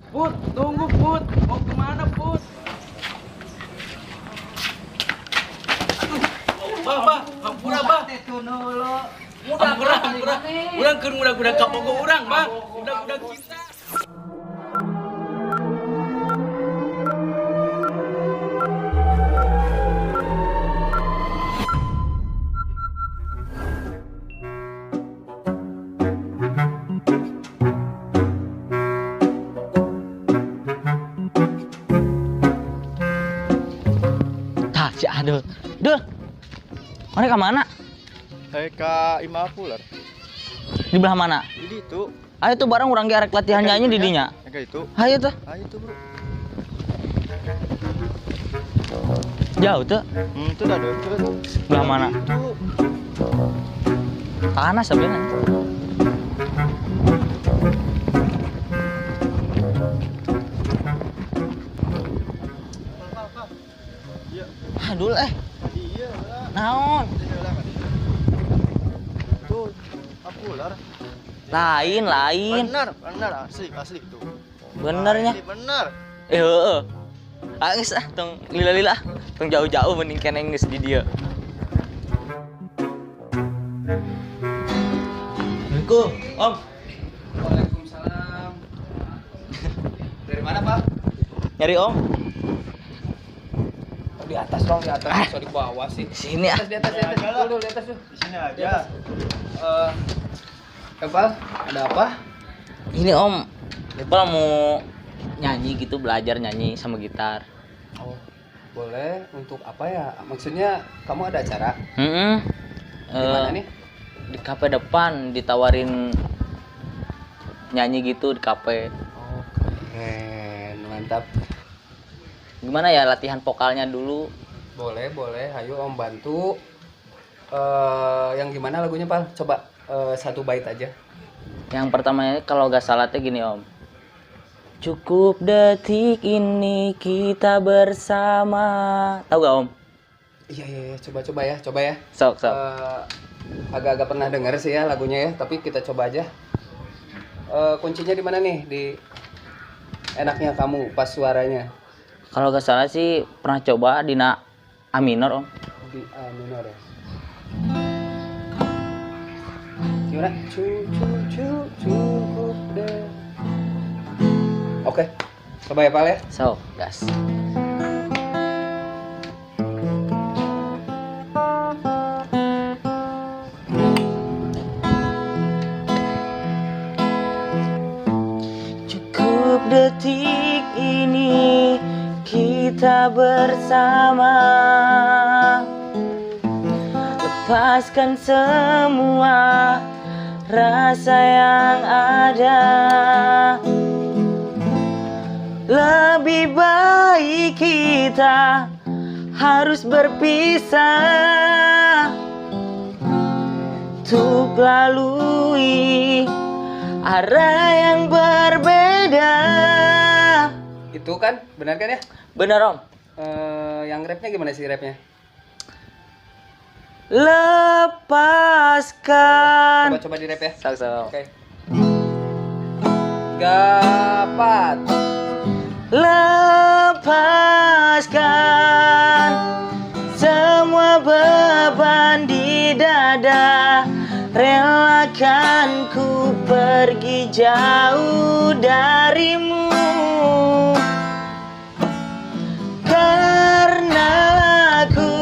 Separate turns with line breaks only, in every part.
Put, tunggu Put. Mau kemana Put? Bah, hampura bah.
Itu dulu.
Hampura. Urang keur mudah-mudah kapogo urang, bah. Mudah-mudah kita.
Tah, si Adul. Dul. Mana ke mana?
Ka Imah Pular.
Di belah mana?
Ini itu.
Ayo tuh bareng urang ge arek latihan nyanyi di dinya.
Kayak itu.
Ayo tuh.
Ayo tuh, Bro.
Jauh tuh.
Itu dah deket.
Belah mana?
Itu.
Panas sebenarnya.
Iya.
Adul
Iya, lah.
naon?
Tuh, Pular.
Lain.
Benar asli tuh.
Benernya.
Ini benar.
Heeh. Geus tong lila-lila. Tong jauh-jauh mending keneh geus di dieu. Assalamualaikum, Om.
Waalaikumsalam. Dari mana, Pak?
Nyari Om.
Di atas dong, di atas. Bisa di bawah sih.
Sini ah.
Di atas. Dulu, di atas tuh.
Di sini aja.
Epal, ada apa?
Ini Om. Ipal mau nyanyi gitu, belajar nyanyi sama gitar.
Oh, boleh. Untuk apa ya? Maksudnya kamu ada acara? Di mana nih?
Di kafe depan ditawarin nyanyi gitu di kafe.
Oh, keren. Mantap.
Gimana ya latihan vokalnya dulu?
Boleh. Ayo Om bantu. Yang gimana lagunya, Pak? Coba satu bait aja.
Yang pertamanya kalau gak salah teh gini Om. Cukup detik ini kita bersama. Tahu gak Om?
Iya. Coba ya.
Sok.
Agak-agak pernah dengar sih ya lagunya ya, tapi kita coba aja. Kuncinya di mana nih? Di enaknya kamu pas suaranya.
Kalau gak salah sih pernah coba di A minor Om.
Di A minor ya. Gimana? Cukup deh. Oke. Coba ya, Pak ya.
So, gas. Cukup detik ini kita bersama. Lepaskan semua rasa yang ada. Lebih baik kita harus berpisah untuk lalui arah yang berbeda.
Itu kan, benar kan ya?
Bener Om.
Yang rapnya gimana sih rapnya?
Lepaskan.
Coba di rap ya.
Sok.
Oke. Gapat.
Lepaskan semua beban di dada. Relakan ku pergi jauh darimu. Karena aku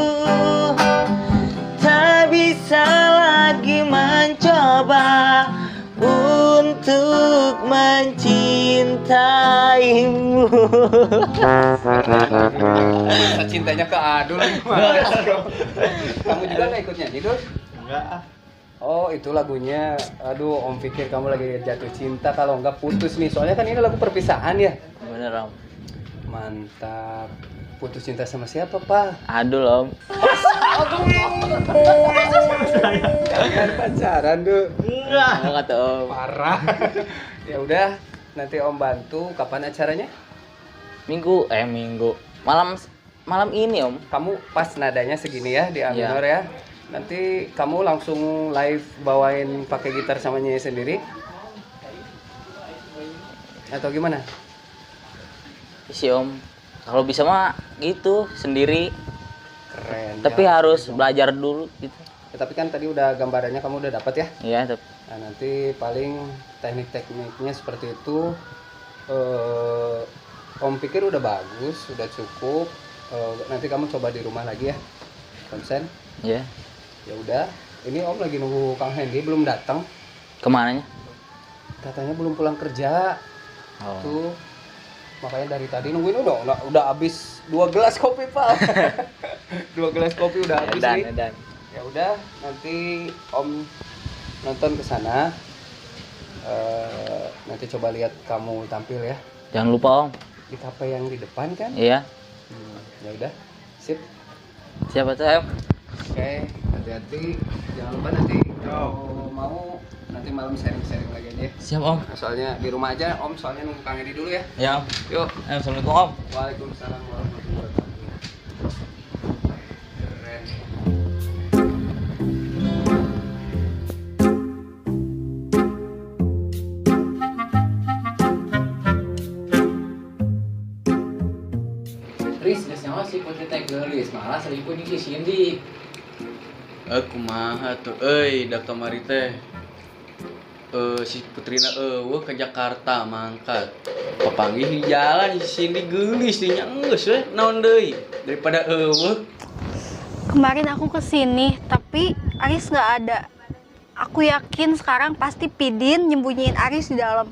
tak bisa lagi mencoba untuk mencintaimu.
Rasa cintanya ke Adul gimana? Kamu juga nggak ikut nyanyi, Dul?
Enggak ah.
Oh, itu lagunya. Aduh, Om pikir kamu lagi jatuh cinta, kalau nggak putus nih. Soalnya kan ini lagu perpisahan ya.
Bener Om.
Mantap. Putus cinta sama siapa, Pak?
Adul Om.
Jangan pacaran, Dul.
Enggak kata Om.
Parah. Ya udah, nanti Om bantu. Kapan acaranya?
Minggu. Malam ini Om.
Kamu pas nadanya segini ya di A
Iya.
minor ya. Nanti kamu langsung live bawain pakai gitar sama nyanyi sendiri? Atau gimana?
isi om. Kalau bisa mah gitu sendiri.
Keren.
Tapi
ya.
harus belajar dulu gitu.
Ya, tapi kan tadi udah gambarannya kamu udah dapat ya.
Iya, tapi
Nah, nanti paling teknik-tekniknya seperti itu. Om pikir udah bagus, udah cukup. Nanti kamu coba di rumah lagi ya. Konsen.
ya.
Ya udah. Ini Om lagi nunggu Kang Hendy belum datang.
Kemananya?
Katanya belum pulang kerja.
Oh.
Tuh. Makanya dari tadi nungguin udah habis 2 gelas kopi, Pak. 2 gelas kopi udah habis nih.
Dan.
Ya udah, nanti Om nonton ke sana. Nanti coba lihat kamu tampil ya
Jangan lupa om.
di kafe yang di depan kan.
Iya.
Ya udah, sip.
Siapa tuh om?
Oke, hati-hati. Jangan lupa nanti kalau mau nanti malam sharing-sharing lagi aja.
Siap om.
Nah, soalnya di rumah aja Om, soalnya nunggu Kang Edi dulu ya.
Ya om.
Yuk.
Assalamualaikum om.
Waalaikumsalam warahmatullahi wabarakatuh. Keren.
Riz, nyawa si Putri teh geulis, malah selingkuh jeung si Cindy.
Kumaha tuh dak kamari teh si Putrina eueuh ke Jakarta mangkat papanggih di jalan si Cindy geulis dinya geus we naon deui daripada eueuh.
Kemarin aku kesini, tapi Aris nggak ada. Aku yakin sekarang pasti Pidin nyembunyiin Aris di dalam.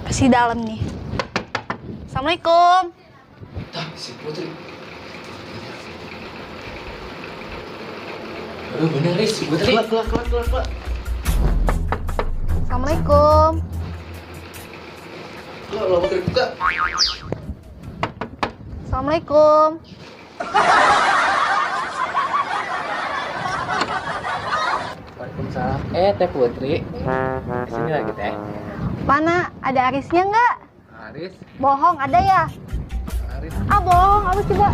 Pasti di dalam nih. Assalamualaikum.
Tah, si Putri. Bener Riz, si Putri.
Kelak.
Assalamualaikum.
Lo bakal buka.
Assalamualaikum.
Waalaikumsalam. Teh Putri. Sini lagi teh.
Mana? Ada Arisnya nggak?
Aris,
Bohong, ada ya?
Aris.
Bohong. Aku coba.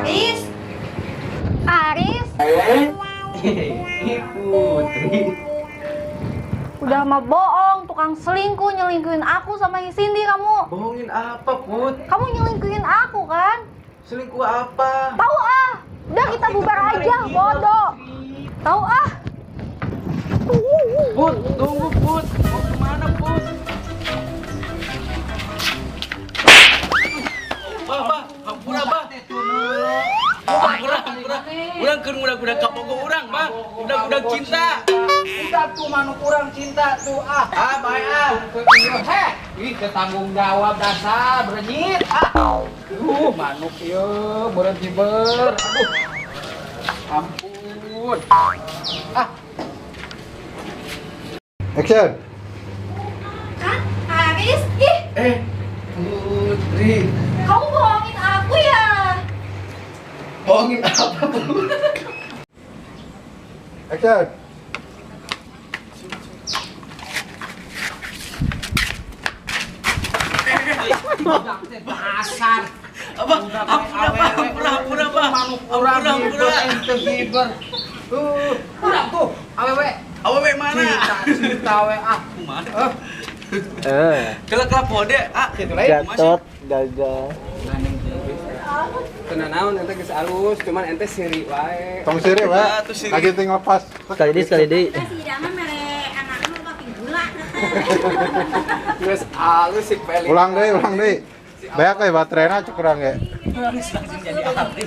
Aris. Aris.
Putri.
Udah mah bohong, tukang selingkuh, nyelingkuhin aku sama Cindy kamu.
Bohongin apa, Put?
Kamu nyelingkuhin aku kan?
Selingkuh apa?
Tahu ah. Udah kita bubar aja, bodoh. Tahu ah.
Put, tunggu Put. Mau kemana Put? Bah, hampura bah. Hampura. Urang keur udah kapogo urang, Bang. Udah cinta.
Udah tuh manuk kurang cinta tuh ah.
Baik ah.
Heh, ih ketanggung jawab dasar berenyit manuk ieu berhenti ber. Aduh. Ampun.
Action.
Kan, Aris? Ih,
Putri.
kamu bohongin aku ya?
Bohongin apa, Put?
Action.
Dasar.
Apa? Hampura, Bang.
Manuk kurang
Hampura.
ente giber. Kurang tuh, awewe.
Awewe mana?
Cinta we ah.
Kumaha? Kelak pode ah.
Kitu lain.
gagal.
Teu naon ente geus alus, cuman ente siri wae.
Tong siri we.
Ah, tuh siri.
Lagi ting lepas.
Sekali deui.
Si Dama mere anak lu pakai gula.
Geus alus si Peli.
Ulang deui. Bayak we baterainya cukurang ge.